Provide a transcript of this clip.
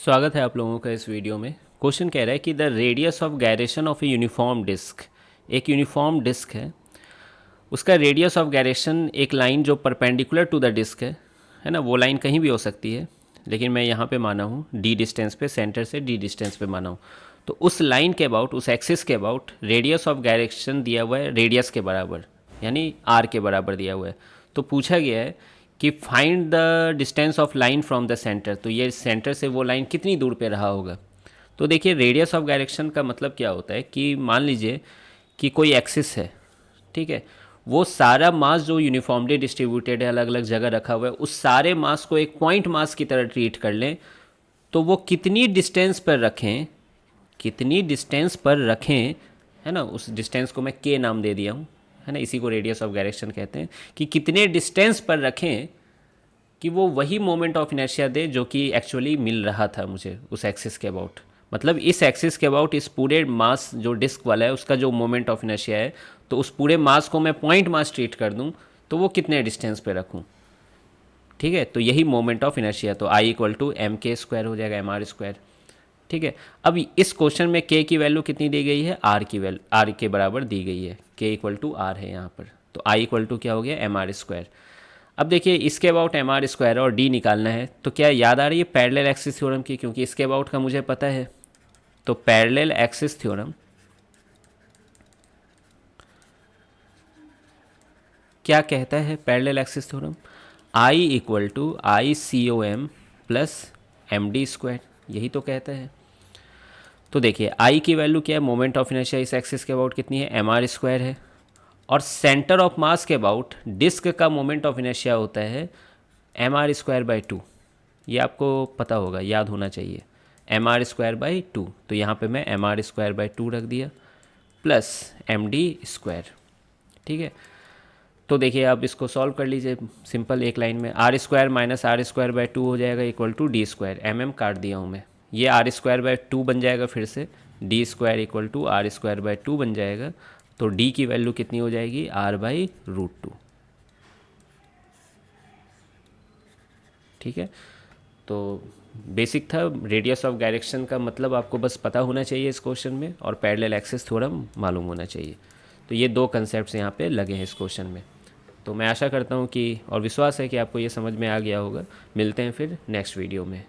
स्वागत है आप लोगों का इस वीडियो में। क्वेश्चन कह रहा है कि the radius of gyration of a uniform disc, एक यूनिफॉर्म डिस्क है, उसका रेडियस ऑफ गायरेशन एक लाइन जो परपेंडिकुलर टू द डिस्क है ना, वो लाइन कहीं भी हो सकती है, लेकिन मैं यहाँ पे माना हूँ डी डिस्टेंस पे, सेंटर से डी डिस्टेंस पे माना हूँ। तो उस लाइन के अबाउट, उस एक्सिस के अबाउट रेडियस ऑफ गायरेशन दिया हुआ है रेडियस के बराबर, यानी आर के बराबर दिया हुआ है। तो पूछा गया है कि find the distance of line from the centre, तो ये सेंटर से वो लाइन कितनी दूर पे रहा होगा। तो देखिए रेडियस ऑफ डायरेक्शन का मतलब क्या होता है कि मान लीजिए कि कोई एक्सिस है, ठीक है, वो सारा मास जो यूनिफॉर्मली डिस्ट्रीब्यूटेड है, अलग अलग जगह रखा हुआ है, उस सारे मास को एक पॉइंट मास की तरह ट्रीट कर लें, तो वो कितनी डिस्टेंस पर रखें, कितनी डिस्टेंस पर रखें, है ना, उस डिस्टेंस को मैं के नाम दे दिया हूँ, है ना, इसी को रेडियस ऑफ डायरेक्शन कहते हैं, कि कितने डिस्टेंस पर रखें कि वो वही मोमेंट ऑफ इनर्शिया दे जो कि एक्चुअली मिल रहा था मुझे उस एक्सिस के अबाउट। मतलब इस एक्सिस के अबाउट इस पूरे मास जो डिस्क वाला है उसका जो मोमेंट ऑफ इनर्शिया है, तो उस पूरे मास को मैं पॉइंट मास ट्रीट कर दूं, तो वो कितने डिस्टेंस पे रखूं। ठीक है, तो यही मोमेंट ऑफ इनर्शिया, तो आई इक्वल टू एम के स्क्वायर हो जाएगा, एम आर स्क्वायर। ठीक है, अब इस क्वेश्चन में के की वैल्यू कितनी दी गई है, आर की वैल्यू आर के बराबर दी गई है, के इक्वल टू आर है यहाँ पर, तो आई इक्वल टू क्या हो गया, एम आर स्क्वायर। अब देखिए इसके अबाउट एम आर स्क्वायर और डी निकालना है, तो क्या याद आ रही है पैरेलल एक्सिस थ्योरम की, क्योंकि इसके अबाउट का मुझे पता है। तो पैरेलल एक्सिस थ्योरम क्या कहता है, parallel axis theorem I equal to I C O M plus M D square, यही तो कहता है। तो देखिए आई की वैल्यू क्या है, मोमेंट ऑफ इनर्शिया इस एक्सिस के अबाउट कितनी है, एम आर स्क्वायर है, और सेंटर ऑफ मास के अबाउट डिस्क का मोमेंट ऑफ इनर्शिया होता है M R square by two. ये आपको पता होगा, याद होना चाहिए, M R square by two. तो यहाँ पे मैं M R square by two रख दिया प्लस एम डी स्क्वायर। ठीक है, तो देखिए आप इसको सॉल्व कर लीजिए सिंपल एक लाइन में, R square minus R square by two हो जाएगा equal to D square, M M काट दिया हूँ मैं, ये आर स्क्वायर बाई टू बन जाएगा, फिर से D square equal to R square by two बन जाएगा। तो डी की वैल्यू कितनी हो जाएगी, आर बाई रूट टू। ठीक है, तो बेसिक था, रेडियस ऑफ डायरेक्शन का मतलब आपको बस पता होना चाहिए इस क्वेश्चन में, और पैरेलल एक्सिस थ्योरम मालूम होना चाहिए। तो ये दो कंसेप्ट यहाँ पे लगे हैं इस क्वेश्चन में। तो मैं आशा करता हूँ कि, और विश्वास है कि आपको ये समझ में आ गया होगा। मिलते हैं फिर नेक्स्ट वीडियो में।